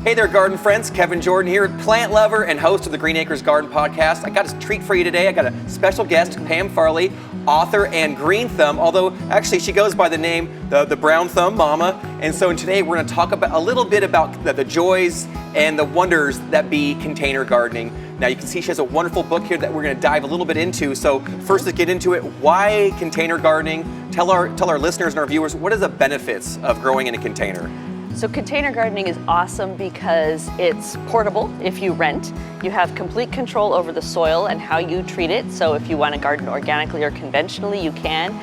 Hey there, garden friends. Kevin Jordan here, plant lover and host of the Green Acres Garden Podcast. I got a treat for you today. I got a special guest, Pam Farley, author and Green Thumb, although actually she goes by the name, the Brown Thumb Mama. And so today we're going to talk about a little bit about the joys and the wonders that be container gardening. Now you can see she has a wonderful book here that we're going to dive a little bit into. So first, let's get into it. Why container gardening? Tell our listeners and our viewers, what are the benefits of growing in a container? So container gardening is awesome because it's portable if you rent. You have complete control over the soil and how you treat it. So if you want to garden organically or conventionally, you can.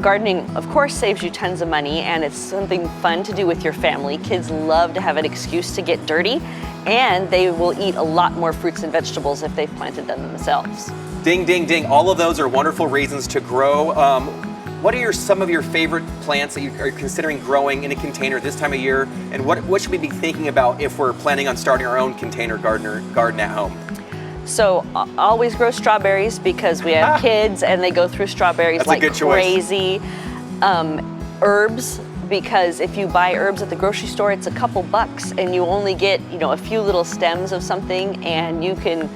Gardening, of course, saves you tons of money, and it's something fun to do with your family. Kids love to have an excuse to get dirty, and they will eat a lot more fruits and vegetables if they've planted them themselves. Ding, ding, ding. All of those are wonderful reasons to grow. What are some of your favorite plants that you are considering growing in a container this time of year? And what should we be thinking about if we're planning on starting our own container garden at home? So always grow strawberries because we have kids and they go through strawberries like crazy. Herbs, because if you buy herbs at the grocery store, it's a couple bucks and you only get, a few little stems of something, and you can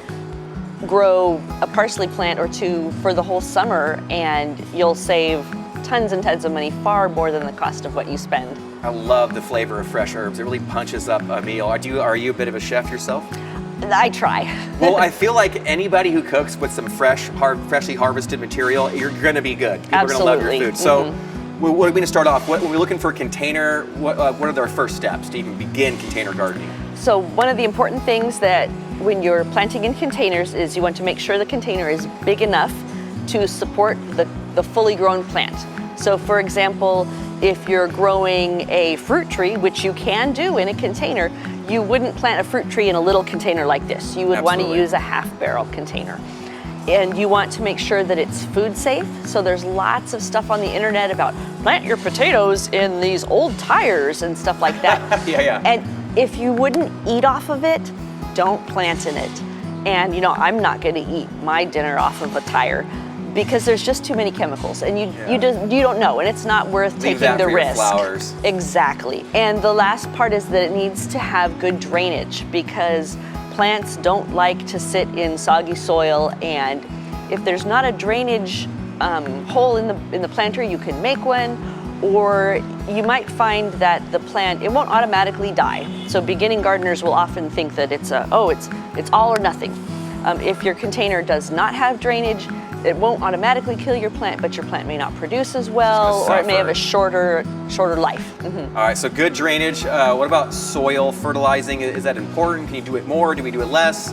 grow a parsley plant or two for the whole summer and you'll save tons and tons of money, far more than the cost of what you spend. I love the flavor of fresh herbs. It really punches up a meal. Are you a bit of a chef yourself? I try. Well, I feel like anybody who cooks with some freshly harvested material, you're going to be good. People Absolutely. are going to love your food. So what are we going to start off? When we're looking for a container, what are our first steps to even begin container gardening? So one of the important things that when you're planting in containers is you want to make sure the container is big enough to support the fully grown plant. So for example, if you're growing a fruit tree, which you can do in a container, you wouldn't plant a fruit tree in a little container like this. You would want to use a half-barrel container. And you want to make sure that it's food safe. So there's lots of stuff on the internet about plant your potatoes in these old tires and stuff like that. Yeah. And if you wouldn't eat off of it, don't plant in it. And I'm not going to eat my dinner off of a tire because there's just too many chemicals, and you don't know, and it's not worth Leave taking that the for risk. Your flowers. Exactly. And the last part is that it needs to have good drainage because plants don't like to sit in soggy soil, and if there's not a drainage hole in the planter, you can make one. Or you might find that the plant, it won't automatically die. So beginning gardeners will often think that it's all or nothing. If your container does not have drainage, it won't automatically kill your plant, but your plant may not produce as well, or it may have a shorter life. Mm-hmm. All right, so good drainage. What about soil fertilizing? Is that important? Can you do it more? Do we do it less?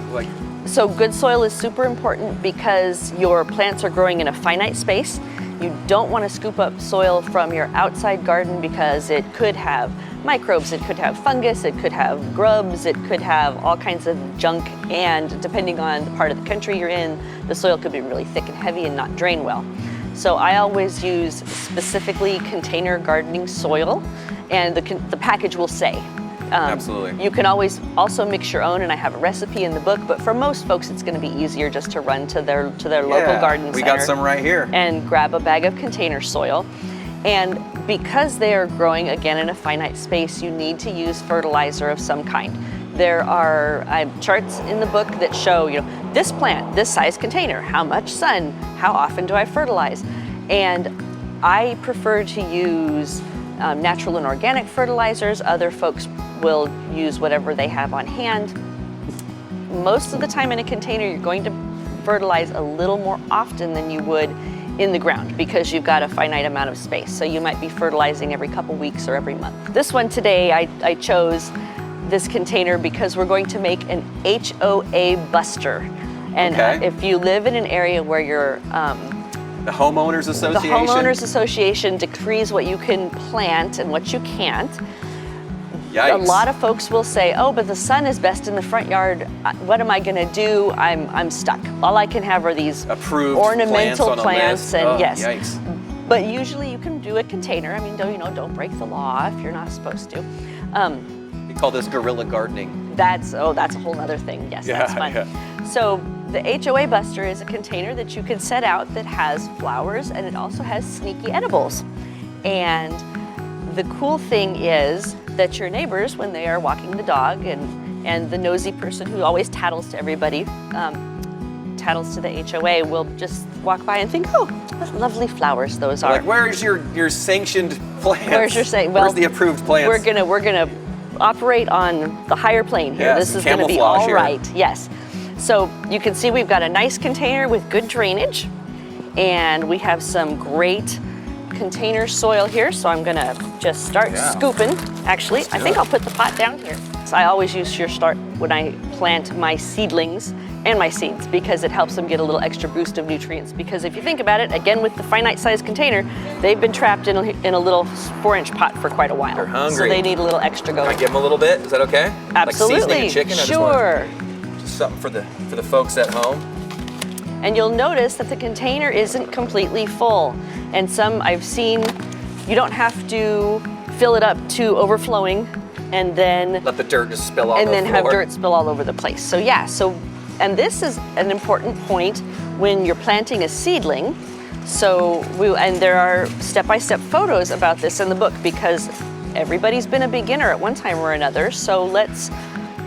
So good soil is super important because your plants are growing in a finite space. You don't want to scoop up soil from your outside garden because it could have microbes, it could have fungus, it could have grubs, it could have all kinds of junk, and depending on the part of the country you're in, the soil could be really thick and heavy and not drain well. So I always use specifically container gardening soil, and the package will say. Absolutely. You can always also mix your own, and I have a recipe in the book, but for most folks it's going to be easier just to run to their local garden center. We got some right here. And grab a bag of container soil. And because they are growing, again, in a finite space, you need to use fertilizer of some kind. There are charts in the book that show, this plant, this size container, how much sun, how often do I fertilize? And I prefer to use natural and organic fertilizers. Other folks will use whatever they have on hand. Most of the time in a container, you're going to fertilize a little more often than you would in the ground because you've got a finite amount of space. So you might be fertilizing every couple weeks or every month. This one today, I chose this container because we're going to make an HOA Buster. And if you live in an area where you're the Homeowners Association? The Homeowners Association decrees what you can plant and what you can't. Yikes. A lot of folks will say, but the sun is best in the front yard. What am I going to do? I'm stuck. All I can have are these approved ornamental plants and yes. Yikes. But usually you can do a container. I mean, don't break the law if you're not supposed to. We call this guerrilla gardening. That's a whole other thing. Yes, that's fun. Yeah. So the HOA Buster is a container that you can set out that has flowers, and it also has sneaky edibles. And the cool thing is that your neighbors, when they are walking the dog, and the nosy person who always tattles to everybody, tattles to the HOA, will just walk by and think, oh, what lovely flowers those are. Like, where's your sanctioned plants? Where's the approved plants? We're gonna operate on the higher plane here. Yeah, this is gonna be camouflage all here. right. Yes. So you can see we've got a nice container with good drainage, and we have some great container soil here. So I'm gonna just start scooping. Actually, I think I'll put the pot down here. So I always use Sure Start when I plant my seedlings and my seeds, because it helps them get a little extra boost of nutrients. Because if you think about it, again, with the finite sized container, they've been trapped in a little 4-inch pot for quite a while. They're hungry. So they need a little extra going. Can I give them a little bit? Is that okay? Absolutely. Like seasoning a chicken? Sure. Just something for the folks at home. And you'll notice that the container isn't completely full. And some I've seen, you don't have to fill it up to overflowing and then let the dirt just spill all over and the then floor. have dirt spill all over the place. So yeah, and this is an important point when you're planting a seedling. And there are step-by-step photos about this in the book, because everybody's been a beginner at one time or another. So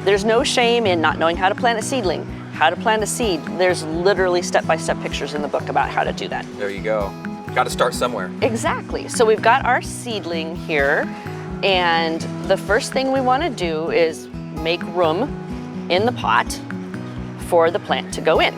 there's no shame in not knowing how to plant a seedling, how to plant a seed. There's literally step-by-step pictures in the book about how to do that. There you go. Got to start somewhere. Exactly. So we've got our seedling here, and the first thing we want to do is make room in the pot for the plant to go in.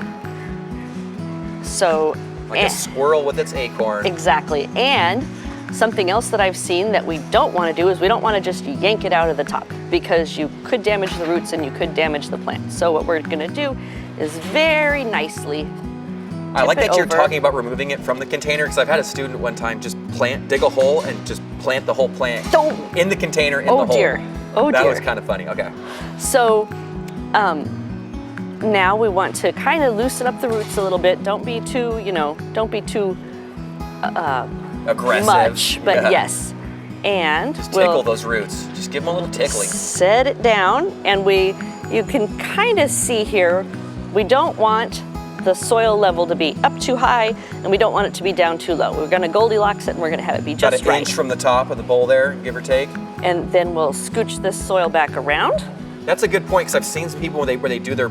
So like a squirrel with its acorn. Exactly. And something else that I've seen that we don't want to do is we don't want to just yank it out of the top, because you could damage the roots and you could damage the plant. So what we're going to do is very nicely I like that you're over. talking about removing it from the container, because I've had a student one time just dig a hole and just plant the whole plant in the container in the hole. Dear. Oh that dear. was kind of funny. Okay. So now we want to kind of loosen up the roots a little bit. Don't be too aggressive. Much, but yes. And just tickle those roots. Just give them a little tickling. Set it down, and you can kind of see here, we don't want the soil level to be up too high, and we don't want it to be down too low. We're going to Goldilocks it, and we're going to have it be just about an right. inch from the top of the bowl there, give or take. And then we'll scooch this soil back around. That's a good point, because I've seen some people where they do their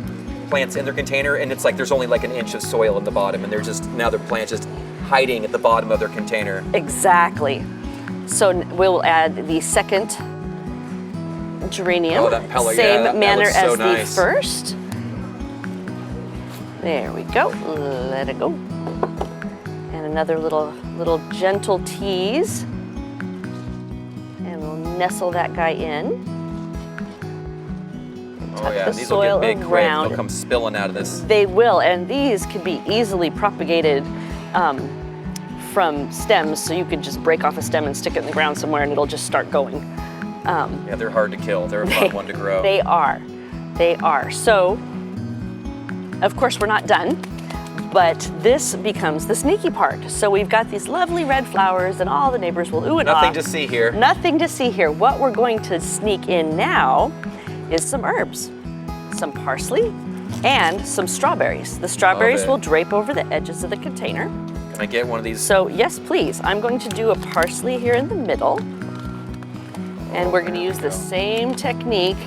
plants in their container, and it's like there's only like an inch of soil in the bottom, and now their plant's just hiding at the bottom of their container. Exactly. So we'll add the second geranium, same manner as the first. There we go. Let it go. And another little gentle tease, and we'll nestle that guy in. Oh yeah, these will get big quick. They'll come spilling out of this. They will, and these can be easily propagated from stems, so you could just break off a stem and stick it in the ground somewhere, and it'll just start going. Yeah, they're hard to kill. They're a fun one to grow. They are. So, of course, we're not done, but this becomes the sneaky part. So we've got these lovely red flowers, and all the neighbors will ooh and ah. Nothing to see here. Nothing to see here. What we're going to sneak in now is some herbs, some parsley, and some strawberries. The strawberries will drape over the edges of the container. Can I get one of these? So yes, please. I'm going to do a parsley here in the middle. And we're going to use the same technique,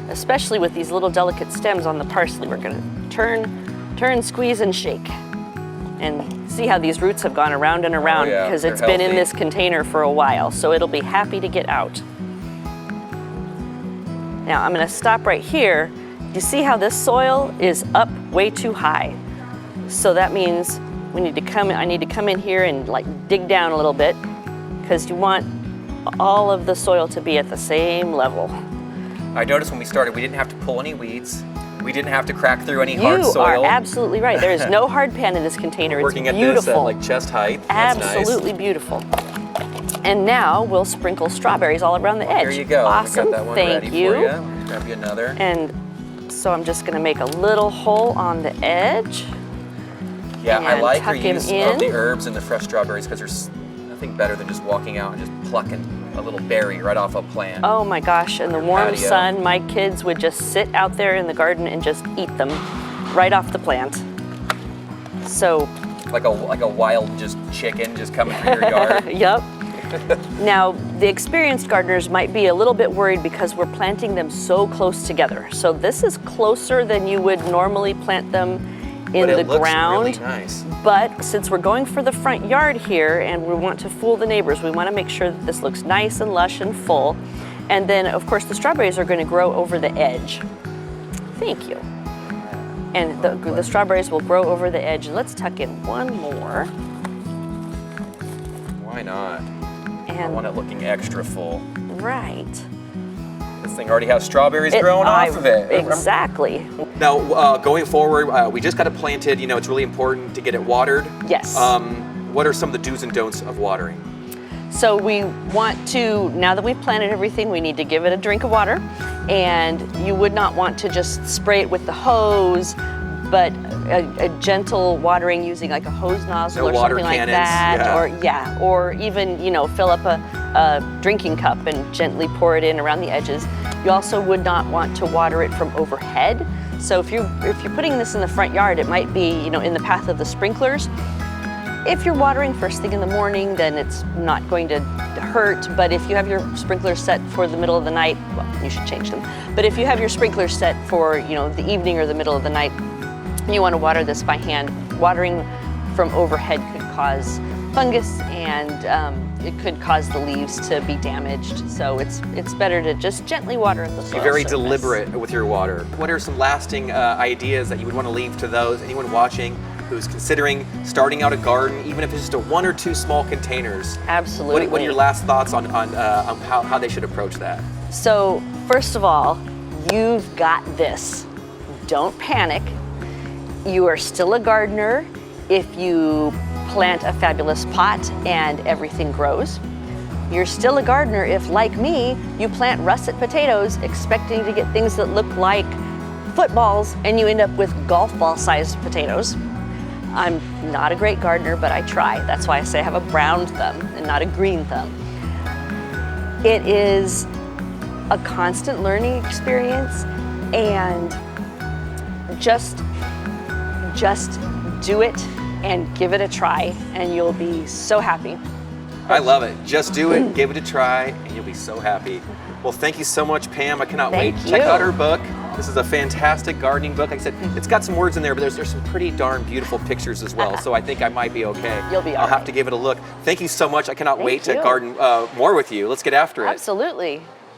especially with these little delicate stems on the parsley. We're going to turn, squeeze, and shake. And see how these roots have gone around and around, because it's been in this container for a while, so it'll be happy to get out. Now I'm going to stop right here. You see how this soil is up way too high. So that means I need to come in here and like dig down a little bit, because you want all of the soil to be at the same level. I noticed when we started, we didn't have to pull any weeds. We didn't have to crack through any hard soil. You are absolutely right. There is no hard pan in this container. It's Working beautiful. at this at like chest height. That's absolutely nice. Beautiful. And now we'll sprinkle strawberries all around the edge. There you go. Awesome. We got that one Thank ready you. For you. Grab you another. And so I'm just going to make a little hole on the edge. Yeah, I like your use of the in. herbs and the fresh strawberries, because there's nothing better than just walking out and just plucking a little berry right off a plant. Oh my gosh, in the warm patio. sun, my kids would just sit out there in the garden and just eat them right off the plant. So like a wild just chicken just coming through your yard. Yep. Now, the experienced gardeners might be a little bit worried because we're planting them so close together. So this is closer than you would normally plant them in the ground. Really nice. But since we're going for the front yard here and we want to fool the neighbors, we want to make sure that this looks nice and lush and full. And then, of course, the strawberries are going to grow over the edge. Thank you. And the strawberries will grow over the edge. And let's tuck in one more. Why not? And I want it looking extra full. Right. This thing already has strawberries growing off of it. Exactly. Now, going forward, we just got it planted. You know, it's really important to get it watered. Yes. What are some of the do's and don'ts of watering? So we want to, now that we've planted everything, we need to give it a drink of water. And you would not want to just spray it with the hose, but a gentle watering using like a hose nozzle or something like that. Or even, you know, fill up a drinking cup and gently pour it in around the edges. You also would not want to water it from overhead. So if you're putting this in the front yard, it might be, you know, in the path of the sprinklers. If you're watering first thing in the morning, then it's not going to hurt. But if you have your sprinklers set for the middle of the night, well, you should change them. But if you have your sprinklers set for, you know, the evening or the middle of the night, you want to water this by hand. Watering from overhead could cause fungus and it could cause the leaves to be damaged. So it's better to just gently water the soil. Be very surface. deliberate with your water. What are some lasting ideas that you would want to leave to anyone watching who's considering starting out a garden, even if it's just one or two small containers? Absolutely. What are your last thoughts on how they should approach that? So first of all, you've got this. Don't panic. You are still a gardener if you plant a fabulous pot and everything grows. You're still a gardener if, like me, you plant russet potatoes expecting to get things that look like footballs and you end up with golf ball sized potatoes. I'm not a great gardener, but I try. That's why I say I have a brown thumb and not a green thumb. It is a constant learning experience, and just do it and give it a try, and you'll be so happy. I love it. Just do it, give it a try, and you'll be so happy. Well, thank you so much, Pam. I cannot wait. Thank Check you. out her book. This is a fantastic gardening book. Like I said, it's got some words in there, but there's some pretty darn beautiful pictures as well. So I think I might be okay. You'll be all I'll have right. to give it a look. Thank you so much. I cannot wait to you. garden more with you. Let's get after it. Absolutely.